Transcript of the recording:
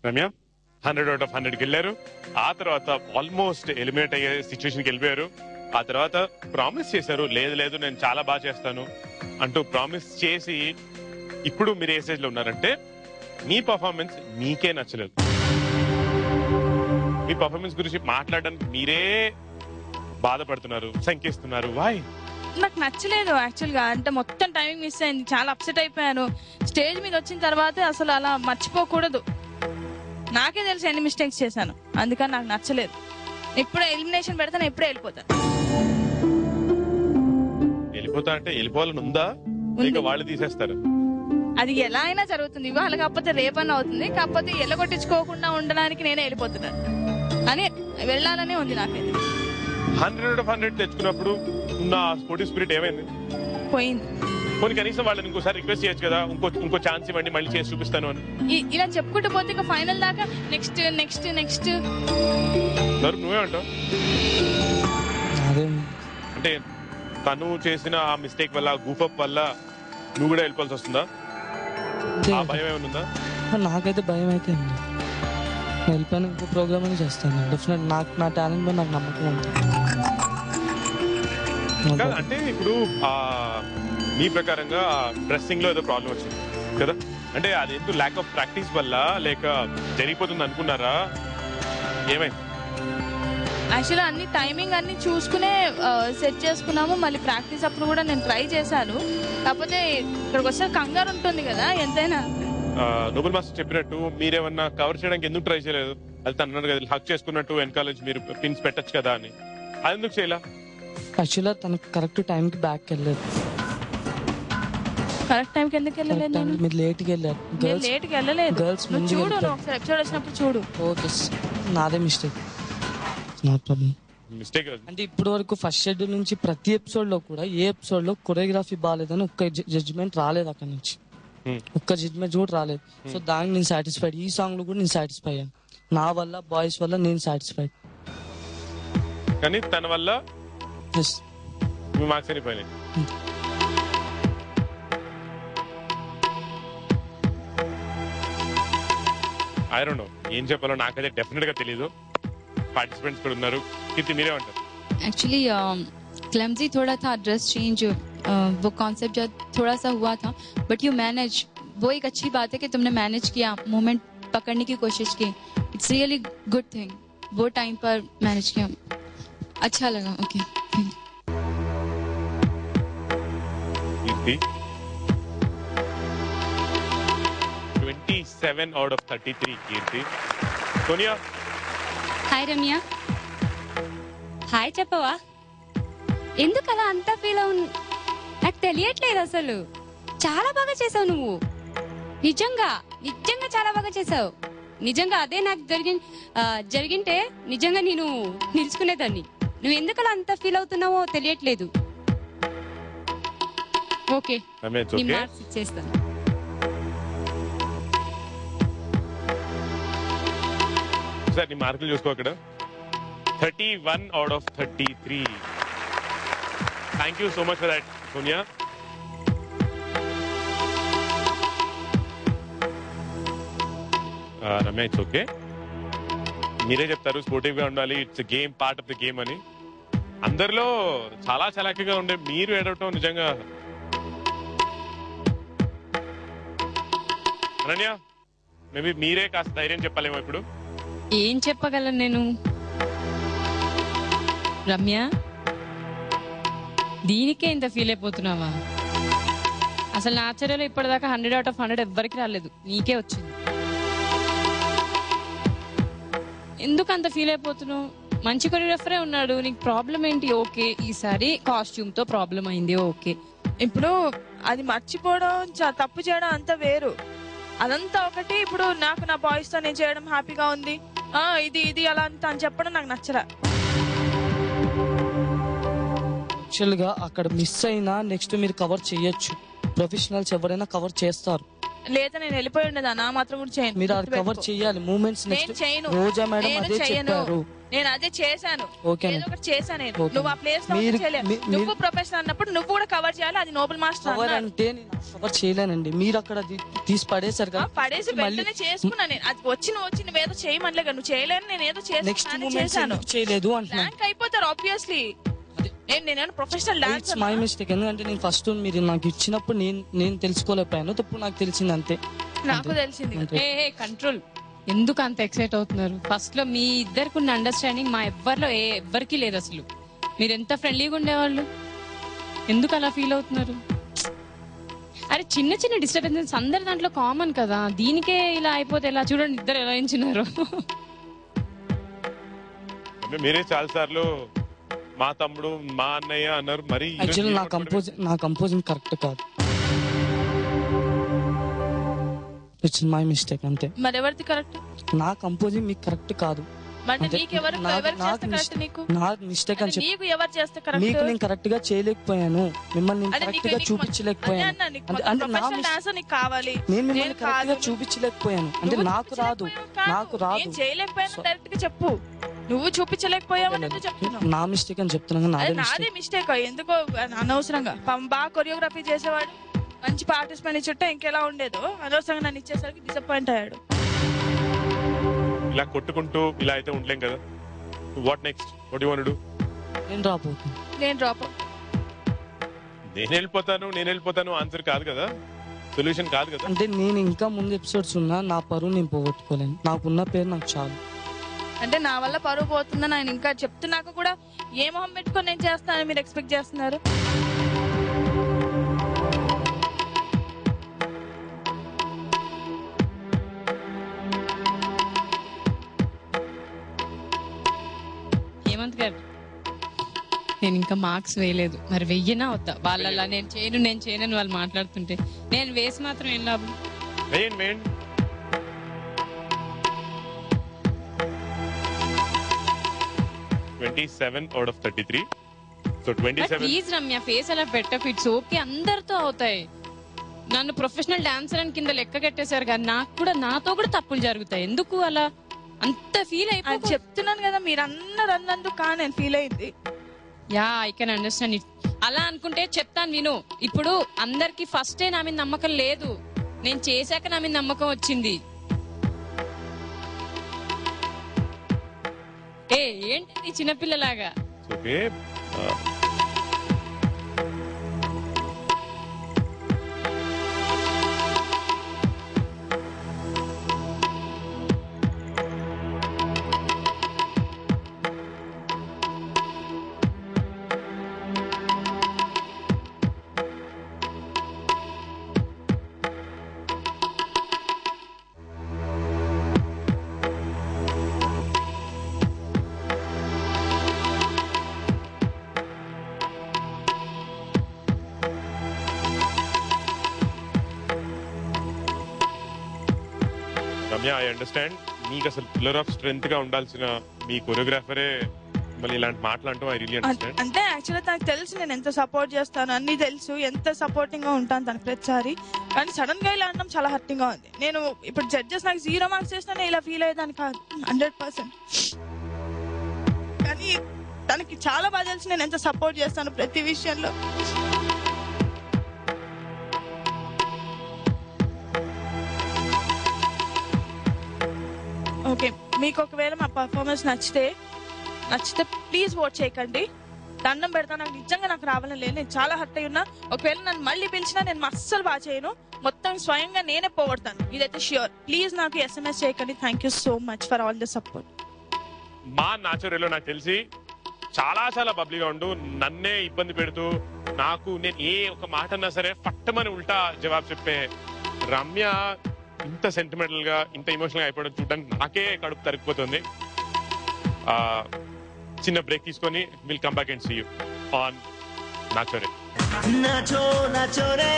రమ్య 100/100 వెళ్ళారు. ఆ తర్వాత ఆల్మోస్ట్ ఎలిమినేట్ అయ్యే సిచ్యువేషన్కి వెళ్ళిపోయారు. ఆ తర్వాత ప్రామిస్ చేశారు, లేదు లేదు నేను చాలా బాగా చేస్తాను అంటూ ప్రామిస్ చేసి ఇప్పుడు మీరు ఏ స్టేజ్ లో ఉన్నారంటే మీ పర్ఫార్మెన్స్ మీకే నచ్చలేదు. మీ పర్ఫార్మెన్స్ గురించి మాట్లాడడానికి మీరే బాధపడుతున్నారు, శంకిస్తున్నారు. వై? నాకు నచ్చలేదు యాక్చువల్ గా. అంటే మొత్తం టైమింగ్ మిస్ అయింది, చాలా అప్సెట్ అయిపోయాను. స్టేజ్ మీద వచ్చిన తర్వాత అసలు అలా మర్చిపోకూడదు. నాకే తెలిసి ఎన్ని మిస్టేక్స్ చేశాను, అందుకని నాకు నచ్చలేదు. ఇప్పుడే ఎలిమినేషన్ పెడతాను, ఇప్పుడే వెళ్ళిపోతాను. వెళ్ళిపోతా అంటే వెళ్ళిపోవాలని ఉందా, లేక వాళ్ళు తీసేస్తారు? అది ఎలా అయినా జరుగుతుంది, ఇవాళ కాకపోతే రేపన్నా అవుతుంది. కాకపోతే ఎల్లగొట్టించుకోకుండా ఉండడానికి నేనే వెళ్ళిపోతున్నాను అని వెళ్ళాలనే ఉంది నాకైతే. 100/100 తెచ్చుకున్నప్పుడు ఉన్న స్పోర్టివ్ స్పిరిట్ ఏమైంది? పోయింది. కొన్ని కనీసం వాళ్ళని ఇంకోసారి రిక్వెస్ట్ చేయొచ్చు కదా, ఇంకో ఛాన్స్ ఇవ్వండి, మళ్ళీ చేసి చూపిస్తాను అని. ఇలా చెప్పుకుంటూ పోతే ఇంకా ఫైనల్ దాకా నెక్స్ట్ నెక్స్ట్ నెక్స్ట్. నువ్వే అంటావు అంటే తను చేసిన ఆ మిస్టేక్ వల్ల, గూఫప్ వల్ల నువ్వు కూడా వెళ్ళిపోవాల్సి వస్తుందా? ఆ భయం ఏమైనా ఉందా? నాకైతే భయం అయితే ఉంది. వెళ్ళిపోయిన ఇంకో ప్రోగ్రామ్ అని చేస్తాను డెఫినెట్. నా టాలెంట్ మీద నాకు నమ్మకం ఉంటుంది. అంటే ఇప్పుడు మీ ప్రకారంగా డ్రెస్సింగ్ లో ఏదో ప్రాబ్లం వచ్చింది కదా, అంటే అది ఎందుకు ల్యాక్ ఆఫ్ ప్రాక్టీస్ వల్ల లేక జరిగిపోతుంది అనుకున్నారా? ఏమైంది? యాక్చువల్గా అన్ని టైమింగ్ అన్ని చూసుకునే సెట్ చేసుకున్నాము. మళ్ళీ ప్రాక్టీస్ అప్పుడు కూడా నేను ట్రై చేశాను. కాకపోతే ఇక్కడికి వస్తే కంగారు ఉంటుంది కదా ఎంతైనా. నోబెల్ మాస్టర్ చెప్పినట్టు మీరేమన్నా కవర్ చేయడానికి ఎందుకు ట్రై చేయలేదు? అది తను అన్నారు కదా, హక్ చేసుకున్నట్టు వెనకాల మీరు పిన్స్ పెట్టచ్చు కదా అని. అది ఎందుకు చేయలా? యాక్చువల్గా తనకు కరెక్ట్ టైంకి బ్యాక్ వెళ్ళలేదు. కరెక్ట్ టైంకి ఎందుకు వెళ్ళలేదు? మీరు లేట్కి వెళ్ళారు. లేట్కి వెళ్ళలేదు. గర్ల్స్ చూడు, ఒకసారి ఎపిసోడ్ వచ్చినప్పుడు చూడు. ఓకే, నాదే మిస్టేక్, నో ప్రాబ్లం. మిస్టేక్ అంటే ఇప్పటి వరకు ఫస్ట్ షెడ్యూల్ నుంచి ప్రతి ఎపిసోడ్ లో కూడా ఏ ఎపిసోడ్ లో కొరియోగ్రఫీ బాగాలేదని ఒక్క జడ్జిమెంట్ రాలేదు అక్కడ నుంచి. ఒక్క జడ్జిమెంట్ కూడా రాలేదు. సో దానికి నేను సాటిస్ఫైడ్. ఈ సాంగ్ లో కూడా నేను సాటిస్ఫై అయ్యాను. నా వల్ల, బాయ్స్ వల్ల నేను సాటిస్ఫైడ్. కానీ తన వల్ల మీ మార్క్స్ అయిపోయినాయి. ఐ డోంట్ నో ఏం చెప్పాలో నాకైతే డెఫినెట్ గా తెలీదు. పార్టిసిపెంట్స్ కూడా ఉన్నారు. కీర్తి మీరే ఉంటారు? एक्चुअली क्लमजी थोड़ा था, ड्रेस चेंज वो कॉन्सेप्ट जो थोड़ा सा हुआ था, बट यू मैनेज. वो एक अच्छी बात है कि तुमने मैनेज किया, मोमेंट पकड़ने की कोशिश की. It's really good thing. वो टाइम पर मैनेज किया, अच्छा लगा. ओके, కీర్తి 27/33 కీర్తి. సోనియా హాయ్ రమ్య. హాయ్ చెప్పవా? ఎందుకు అలా అంతా ఫీల్ అవు? నాకు తెలియట్లేదు అసలు. చాలా బాగా చేసావు నువ్వు, నిజంగా నిజంగా చాలా బాగా చేసావు. నిజంగా అదే నాకు జరిగింటే నిజంగా నేను నిలుచుకునేదాన్ని. నువ్వు ఎందుకు అలా అంతా ఫీల్ అవుతున్నావో తెలియట్లేదు. ఓకే, నీ మార్క్స్ ఇచ్చేస్తాను. సార్ నీ మార్కులు చూసుకో అక్కడ. 31/33. Thank you so much for that Sonia. Ramya, it's okay. మీరే చెప్తారు స్పోర్టివ్ గా ఉండాలి, it's game, part of the game అని. అందరిలో చాలా చలాకీగా ఉండే మీరు ఏడవటం నిజంగా. అనన్య, మేబీ మీరే కాస్త ధైర్యం చెప్పాలేమో ఇప్పుడు. ఏం చెప్పగలను నేను? రమ్య, దీనికే ఇంత ఫీల్ అయిపోతున్నావా? అసలు నా ఆశ్చర్యంలో ఇప్పటిదాకా 100/100 ఎవ్వరికి రాలేదు, నీకే వచ్చింది. ఎందుకు అంత ఫీల్ అయిపోతున్నావు? మంచి కొరియోగ్రాఫరే ఉన్నాడు, నీకు ప్రాబ్లం ఏంటి? ఓకే, ఈసారి కాస్ట్యూమ్ తో ప్రాబ్లం అయింది. ఓకే, ఇప్పుడు అది మర్చిపోవడం, తప్పు చేయడం అంతా వేరు. అదంతా ఒకటి. ఇప్పుడు నాకు నా బాయ్స్ తో నేను చేయడం హ్యాపీగా ఉంది, ఇది అలా అంతా అని చెప్పడం నాకు నచ్చరా. యాక్చువల్ గా అక్కడ మిస్ అయినా నెక్స్ట్ మీరు కవర్ చేయొచ్చు. ప్రొఫెషనల్స్ ఎవరైనా కవర్ చేస్తారు. లేదా నేను వెళ్ళిపోయి ఉండేదా నా మాత్రం కూడా చేయను. మీరు అది కవర్ చేయాలి మూమెంట్స్. నేను చేయను, రోజా మేడం నేను అదే చేయను, చెప్పారు. నేను అదే చేశాను, ఓకే ఏదో ఒకటి చేశాను నేను. ఓకే. నువ్వు ఆ ప్లేస్ లో చేయలేదు, నువ్వు ప్రొఫెషనల్ అన్నప్పుడు నువ్వు కూడా కవర్ చేయాలి. అది నోబెల్ మాస్టర్ కవర్ అంటే నేను కవర్ చేయలేనండి. మీరు అక్కడ తీసి పడేసారు కదా, పడేసి వెంటనే చేసుకున్నా నేను. అది వచ్చి నువ్వేదో చేయమనిలే కదా, నువ్వు చేయలేని నేను ఏదో నెక్స్ట్ మూమెంట్స్ చేయలేదు అంటున్నాను. బ్లాంక్ అయిపోతారు ఆబ్వియస్లీ. నేను ప్రొఫెషనల్ డాన్సర్. My mistake. ఎందుకంటే నేను ఫస్ట్ మీరు నాకు ఇచ్చినప్పుడు నేను తెలుసుకోలేకపోయాను. ఇప్పుడు నాకు తెలిసింది అంతే. నాకు తెలిసింది. ఏ కంట్రోల్. ఎందుకు అంత ఎక్సైట్ అవుతున్నారు? ఫస్ట్ లో మీ ఇద్దరికి ఉన్న అండర్స్టాండింగ్ మా ఎవ్వరిలో ఎవ్వరికి లేదు అసలు. మీరు ఎంత ఫ్రెండ్లీగా ఉండేవాళ్ళు, ఎందుకు అలా ఫీల్ అవుతున్నారు? అరే చిన్న చిన్న డిస్టర్బెన్సెస్ అందరి దాంట్లో కామన్ కదా, దీనికే ఇలా అయిపోతే ఎలా? చూడండి ఇద్దరు ఎలా ఎంచున్నారు. మీరే చాలా సార్లు మా తమ్ముడు మా అన్నయ్య అన్నారు. మరి యాక్చువల్లీ నా కంపోజింగ్ కరెక్ట్ కాదు. ఇట్స్ మై మిస్టేక్ అంతే. మరి ఎవరిది కరెక్ట్? నా కంపోజింగ్ మీకు కరెక్ట్ కాదు. నా మిస్టేక్ అని చెప్పి మీకు నేను కరెక్ట్ గా చేయలేకపోయాను, మిమ్మల్ని కరెక్ట్ గా చూపించలేకపోయాను. అంటే నేను మిమ్మల్ని కరెక్ట్ గా చూపించలేకపోయాను. అంటే నాకు రాదు. డైరెక్ట్ గా చెప్పు, నువ్వు చూపించలేకపోయావు. నా మిస్టేక్ అని చెప్తున్నాను. నాదే మిస్టేక్. ఎందుకో అనవసరంగా బాగా కొరియోగ్రఫీ చేసేవాడు, మంచి పార్టిసిపెంట్ ఇచ్చుంటే ఇంకెలా ఉండేదో. అనవసరంగా నన్ను ఇచ్చేసరికి డిసప్పాయింట్ అయ్యాడు. ఇలా కొట్టుకుంటూ ఇలా అయితే ఉండలేం కదా. What next? What you want to do? నేను డ్రాప్ నేను వెళ్ళిపోతాను ఆన్సర్ కాదు కదా, సొల్యూషన్ కాదు కదా. అంటే నేను ఇంకా ముందు ఎపిసోడ్స్ ఉన్నా నా పరువు నేను పోగొట్టుకోలేను. నాకున్న పేరు నాకు చాలు. అంటే నా వల్ల పరువు పోతుందని ఆయన ఇంకా చెప్తున్నాక కూడా ఏ మొహం పెట్టుకొని నేను చేస్తానని మీరు ఎక్స్పెక్ట్ చేస్తున్నారు? హేమంత్ గారు, నేను ఇంకా మార్క్స్ వేయలేదు, మరి వెయ్యనా వద్దా? వాళ్ళలా నేను చేయను వాళ్ళు మాట్లాడుతుంటే నేను వేసి మాత్రం ఏం లాభం? 27 out of 33. So 27. Please Ramya, face అలా పెట్టకు. ఇట్స్ ఓకే, అందరితో అవుతాయి. నన్ను ప్రొఫెషనల్ డాన్సర్ అని కింద లెక్క కట్టేశారు కానీ నాతో కూడా తప్పులు జరుగుతాయి. ఎందుకు అలా అంత ఫీల్ అయిపోయి చెప్తున్నాను కదా, మీరు అందరు అన్నందుకు కానీ నేను ఫీల్ అయింది. Yeah, I can understand it. అలా అనుకుంటే చెప్తాను విను. ఇప్పుడు అందరికి ఫస్టే నా మీద నమ్మకం లేదు, నేను చేశాక నా మీద నమ్మకం వచ్చింది. ఏంటి చిన్నపిల్లలాగా? Okay, Ramya, I understand. మీకు అసలు పిల్లర్ ఆఫ్ స్ట్రెంగ్త్ గా ఉండాల్సిన మీ కొరియోగ్రాఫరే మళ్ళీ ఇలాంటి మాటలంటూ ఐ రియల్లీ అండర్స్టాండ్. అంటే యాక్చువల్గా తనకు తెలుసు నేను ఎంత సపోర్ట్ చేస్తాను, అన్ని తెలుసు, ఎంత సపోర్టింగ్ గా ఉంటాను తనకు ప్రతిసారి. కానీ సడన్ గా ఇలా అనడం చాలా హర్టింగ్ గా ఉంది. నేను ఇప్పుడు జడ్జెస్ నాకు 0 మార్క్స్ చేసినా ఇలా ఫీల్ అయ్యేదాన్ని కాదు 100%. కానీ తనకి చాలా బాగా తెలుసు నేను ఎంత సపోర్ట్ చేస్తాను ప్రతి విషయంలో. ఓకే, మీకు ఒకవేళ మా పర్ఫార్మెన్స్ నచ్చితే ప్లీజ్ ఓట్ చేయకండి. దండం పెడతా, నాకు నిజంగా నాకు రావాలని లేదు, నేను చాలా హర్ట్ అయి ఉన్నా. ఒకవేళ నన్ను మళ్ళీ పిలిచినా నేను అస్సలు బాగా చేయను, మొత్తం స్వయంగా నేనే పోగొడతాను, ఇదైతే ష్యూర్. ప్లీజ్ నాకు SMS చేయకండి. Thank you so much for all the support. మా నాచురల్ నాకు తెలిసి చాలా బబ్లీగా ఉండు, నన్నే ఇబ్బంది పెడుతూ నేను ఏ ఒక మాట అన్నా సరే పట్టమని ఉల్టా జవాబు చెప్పే రమ్య ఇంత సెంటిమెంటల్ గా ఇంత ఎమోషనల్ గా అయిపోవడం చూడడానికి నాకే కడుపు తరిగిపోతుంది. చిన్న బ్రేక్ తీసుకొని will come back and see you on నాచోరే. నాచోరే